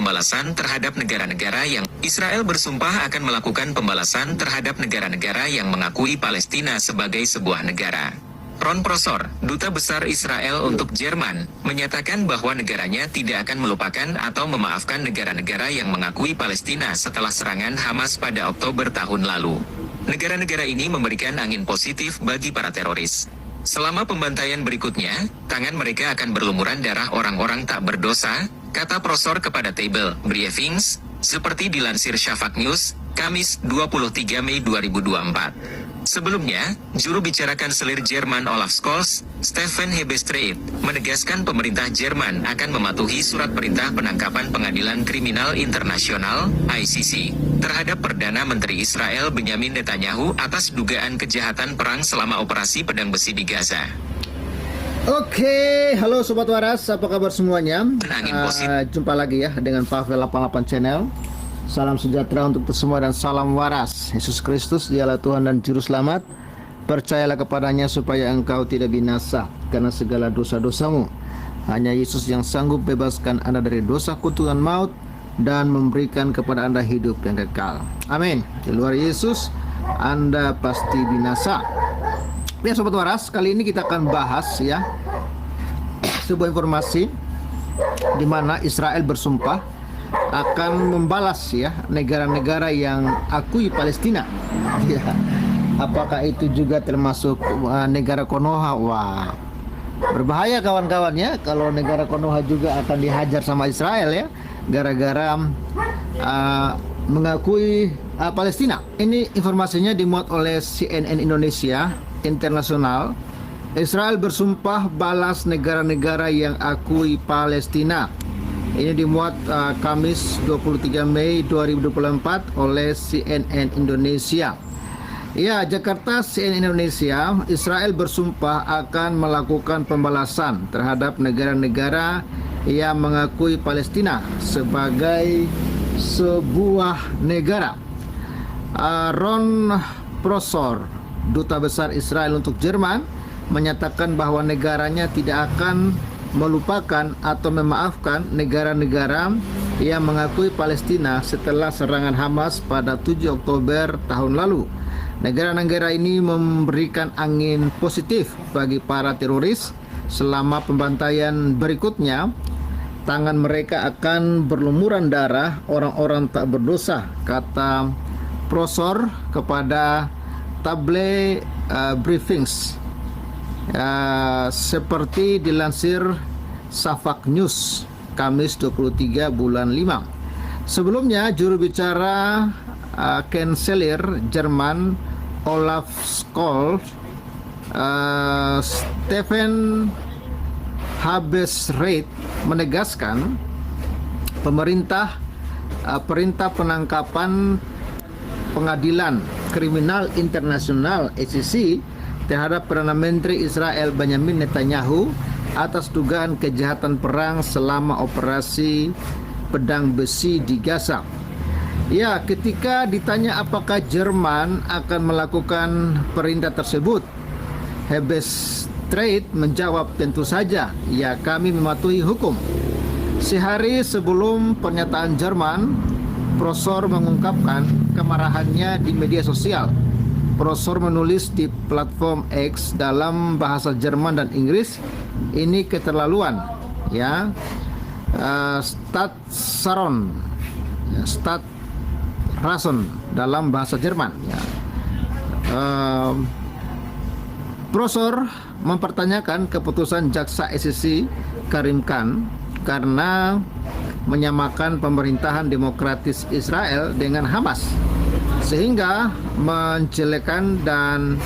pembalasan terhadap negara-negara yang Israel bersumpah akan melakukan pembalasan terhadap negara-negara yang mengakui Palestina sebagai sebuah negara. Ron Prosor, Duta Besar Israel untuk Jerman, menyatakan bahwa negaranya tidak akan melupakan atau memaafkan negara-negara yang mengakui Palestina setelah serangan Hamas pada Oktober tahun lalu. Negara-negara ini memberikan angin positif bagi para teroris. Selama pembantaian berikutnya, tangan mereka akan berlumuran darah orang-orang tak berdosa, kata Prosor kepada Table Briefings, seperti dilansir Shafak News, Kamis 23 Mei 2024. Sebelumnya, juru bicara Kanselir Jerman Olaf Scholz, Stefan Hebestreit, menegaskan pemerintah Jerman akan mematuhi surat perintah penangkapan Pengadilan Kriminal Internasional (ICC) terhadap Perdana Menteri Israel Benyamin Netanyahu atas dugaan kejahatan perang selama operasi pedang besi di Gaza. Oke, halo Sobat Waras, apa kabar semuanya? Angin positif. Jumpa lagi ya dengan Pavel 88 Channel. Salam sejahtera untuk kita semua dan salam waras. Yesus Kristus dialah Tuhan dan Juru Selamat. Percayalah kepadanya supaya engkau tidak binasa karena segala dosa-dosamu. Hanya Yesus yang sanggup bebaskan Anda dari dosa kutukan maut dan memberikan kepada Anda hidup yang kekal. Amin. Di luar Yesus, Anda pasti binasa. Ya Sobat Waras, kali ini kita akan bahas ya sebuah informasi di mana Israel bersumpah akan membalas ya negara-negara yang akui Palestina. Ya. Apakah itu juga termasuk negara Konoha? Wah, berbahaya kawan-kawan ya kalau negara Konoha juga akan dihajar sama Israel ya, gara-gara mengakui Palestina. Ini informasinya dimuat oleh CNN Indonesia Internasional. Israel bersumpah balas negara-negara yang akui Palestina. Ini dimuat Kamis 23 Mei 2024 oleh CNN Indonesia. Ya, Jakarta, CNN Indonesia. Israel bersumpah akan melakukan pembalasan terhadap negara-negara yang mengakui Palestina sebagai sebuah negara. Ron Prosor, Duta Besar Israel untuk Jerman, menyatakan bahwa negaranya tidak akan melupakan atau memaafkan negara-negara yang mengakui Palestina setelah serangan Hamas pada 7 Oktober tahun lalu. Negara-negara ini memberikan angin positif bagi para teroris. Selama pembantaian berikutnya, tangan mereka akan berlumuran darah orang-orang tak berdosa, kata Prosor kepada Table Briefings. Seperti dilansir Shafak News Kamis 23 bulan 5. Sebelumnya juru bicara Kanselir Jerman Olaf Scholz, Stefan Hebestreit, menegaskan perintah penangkapan Pengadilan Kriminal Internasional (ICC) terhadap Perdana Menteri Israel Benyamin Netanyahu atas dugaan kejahatan perang selama operasi pedang besi di Gaza. Ya, ketika ditanya apakah Jerman akan melakukan perintah tersebut, Hebestreit menjawab, tentu saja, ya kami mematuhi hukum. Sehari sebelum pernyataan Jerman, Prosor mengungkapkan kemarahannya di media sosial. Prosor menulis di platform X dalam bahasa Jerman dan Inggris, ini keterlaluan ya. Statsrason dalam bahasa Jerman ya. Prosor mempertanyakan keputusan jaksa ICC Karim Khan karena menyamakan pemerintahan demokratis Israel dengan Hamas, sehingga menjelekkan dan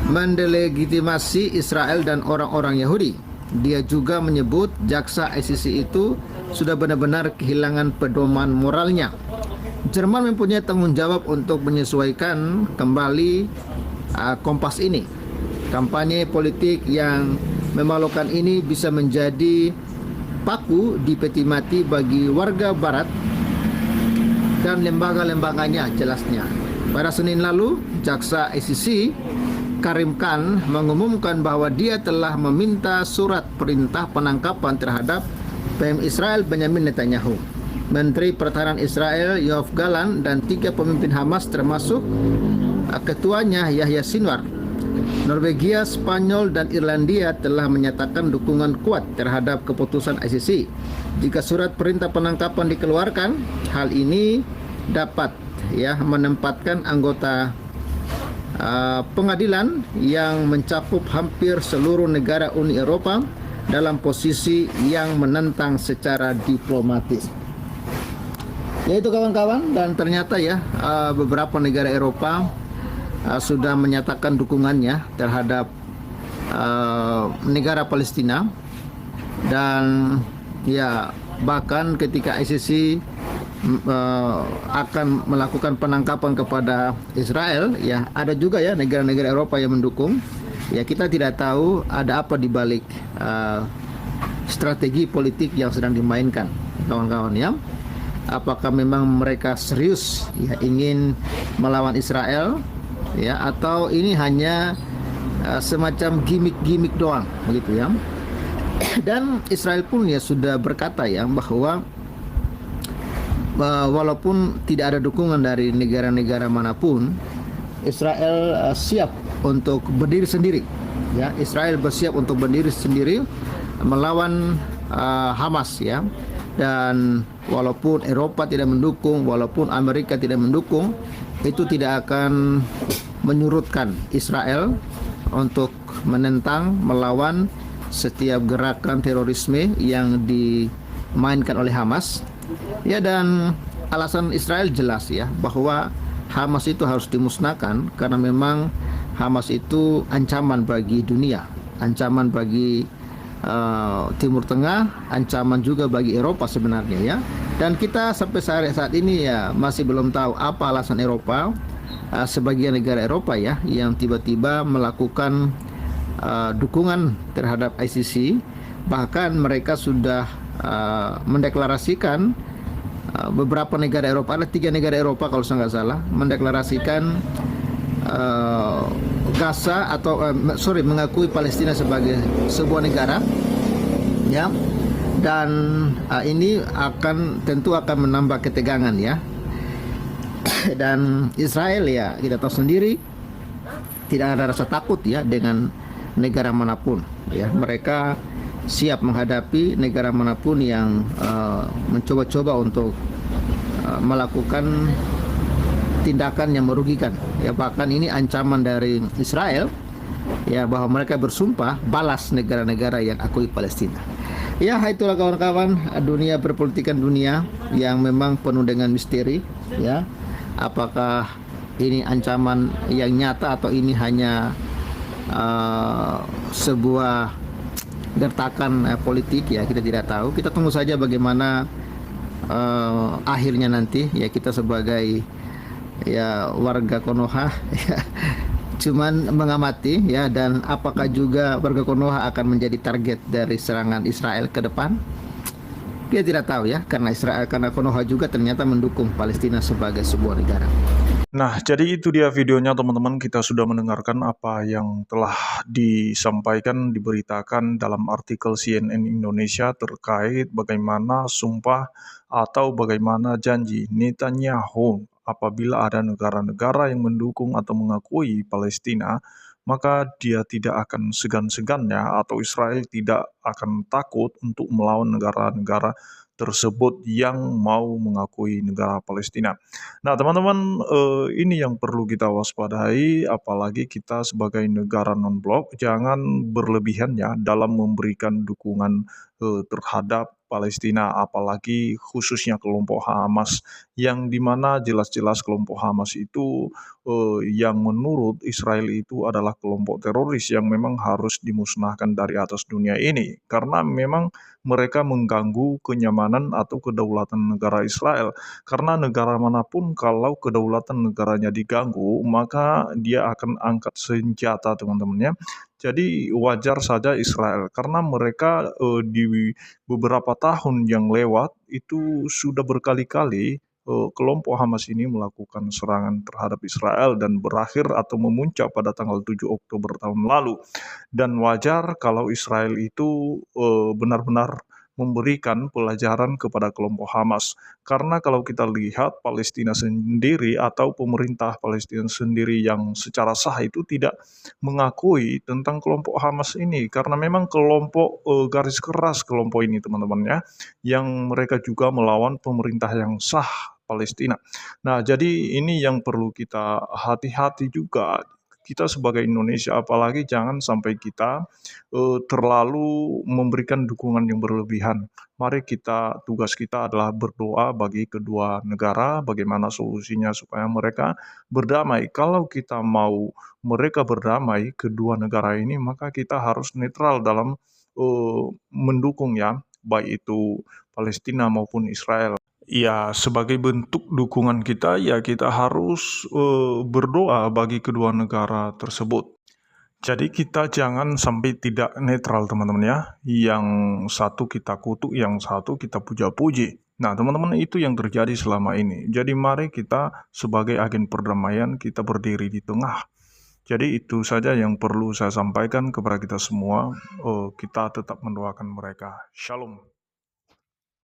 mendelegitimasi Israel dan orang-orang Yahudi. Dia juga menyebut jaksa ICC itu sudah benar-benar kehilangan pedoman moralnya. Jerman mempunyai tanggung jawab untuk menyesuaikan kembali kompas ini. Kampanye politik yang memalukan ini bisa menjadi paku di peti mati bagi warga Barat dan lembaga-lembaganya, jelasnya. Pada Senin lalu, jaksa ICC Karim Khan mengumumkan bahwa dia telah meminta surat perintah penangkapan terhadap PM Israel Benyamin Netanyahu. Menteri Pertahanan Israel Yoav Gallant dan 3 pemimpin Hamas termasuk ketuanya Yahya Sinwar. Norwegia, Spanyol, dan Irlandia telah menyatakan dukungan kuat terhadap keputusan ICC. Jika surat perintah penangkapan dikeluarkan, hal ini dapat menempatkan anggota pengadilan yang mencakup hampir seluruh negara Uni Eropa dalam posisi yang menentang secara diplomatis. Yaitu kawan-kawan, dan ternyata beberapa negara Eropa sudah menyatakan dukungannya terhadap negara Palestina, dan bahkan ketika ICC akan melakukan penangkapan kepada Israel, ada juga negara-negara Eropa yang mendukung. Kita tidak tahu ada apa di balik strategi politik yang sedang dimainkan, kawan-kawan apakah memang mereka serius ingin melawan Israel atau ini hanya semacam gimmick-gimmick doang begitu Dan Israel pun sudah berkata bahwa walaupun tidak ada dukungan dari negara-negara manapun, Israel siap untuk berdiri sendiri. Israel bersiap untuk berdiri sendiri melawan Hamas Dan walaupun Eropa tidak mendukung, walaupun Amerika tidak mendukung, itu tidak akan menyurutkan Israel untuk menentang, melawan setiap gerakan terorisme yang dimainkan oleh Hamas. Dan alasan Israel jelas bahwa Hamas itu harus dimusnahkan karena memang Hamas itu ancaman bagi dunia, ancaman bagi Timur Tengah, ancaman juga bagi Eropa sebenarnya Dan kita sampai saat ini masih belum tahu apa alasan Eropa, sebagian negara Eropa yang tiba-tiba melakukan dukungan terhadap ICC. Bahkan mereka sudah mendeklarasikan beberapa negara Eropa, ada 3 negara Eropa kalau saya nggak salah, mendeklarasikan Gaza atau mengakui Palestina sebagai sebuah negara dan ini tentu akan menambah ketegangan dan Israel kita tahu sendiri tidak ada rasa takut dengan negara manapun mereka siap menghadapi negara manapun yang mencoba-coba untuk melakukan tindakan yang merugikan bahkan ini ancaman dari Israel bahwa mereka bersumpah balas negara-negara yang akui Palestina. Itulah kawan-kawan dunia perpolitikan dunia yang memang penuh dengan misteri apakah ini ancaman yang nyata atau ini hanya sebuah gertakan politik kita tidak tahu. Kita tunggu saja bagaimana akhirnya nanti kita sebagai warga Konoha cuman mengamati dan apakah juga warga Konoha akan menjadi target dari serangan Israel ke depan. Kita tidak tahu karena Konoha juga ternyata mendukung Palestina sebagai sebuah negara. Nah, jadi itu dia videonya teman-teman. Kita sudah mendengarkan apa yang telah disampaikan, diberitakan dalam artikel CNN Indonesia terkait bagaimana sumpah atau bagaimana janji Netanyahu apabila ada negara-negara yang mendukung atau mengakui Palestina, maka dia tidak akan segan-segan atau Israel tidak akan takut untuk melawan negara-negara tersebut yang mau mengakui negara Palestina. Nah, teman-teman, ini yang perlu kita waspadai, apalagi kita sebagai negara non-blok, jangan berlebihan dalam memberikan dukungan terhadap Palestina, apalagi khususnya kelompok Hamas, yang dimana jelas-jelas kelompok Hamas itu yang menurut Israel itu adalah kelompok teroris yang memang harus dimusnahkan dari atas dunia ini, karena memang mereka mengganggu kenyamanan atau kedaulatan negara Israel. Karena negara manapun kalau kedaulatan negaranya diganggu, maka dia akan angkat senjata, teman-teman Jadi wajar saja Israel, karena mereka di beberapa tahun yang lewat itu sudah berkali-kali kelompok Hamas ini melakukan serangan terhadap Israel dan berakhir atau memuncak pada tanggal 7 Oktober tahun lalu. Dan wajar kalau Israel itu benar-benar memberikan pelajaran kepada kelompok Hamas. Karena kalau kita lihat Palestina sendiri atau pemerintah Palestina sendiri yang secara sah itu tidak mengakui tentang kelompok Hamas ini, karena memang kelompok garis keras kelompok ini teman-teman ya, yang mereka juga melawan pemerintah yang sah Palestina. Nah, jadi ini yang perlu kita hati-hati juga kita sebagai Indonesia, apalagi jangan sampai kita terlalu memberikan dukungan yang berlebihan. Mari tugas kita adalah berdoa bagi kedua negara, bagaimana solusinya supaya mereka berdamai. Kalau kita mau mereka berdamai, kedua negara ini, maka kita harus netral dalam mendukung ya, baik itu Palestina maupun Israel. Ya, sebagai bentuk dukungan kita, ya kita harus berdoa bagi kedua negara tersebut. Jadi kita jangan sampai tidak netral teman-teman ya. Yang satu kita kutuk, yang satu kita puja-puji. Nah teman-teman, itu yang terjadi selama ini. Jadi mari kita sebagai agen perdamaian, kita berdiri di tengah. Jadi itu saja yang perlu saya sampaikan kepada kita semua. Kita tetap mendoakan mereka. Shalom.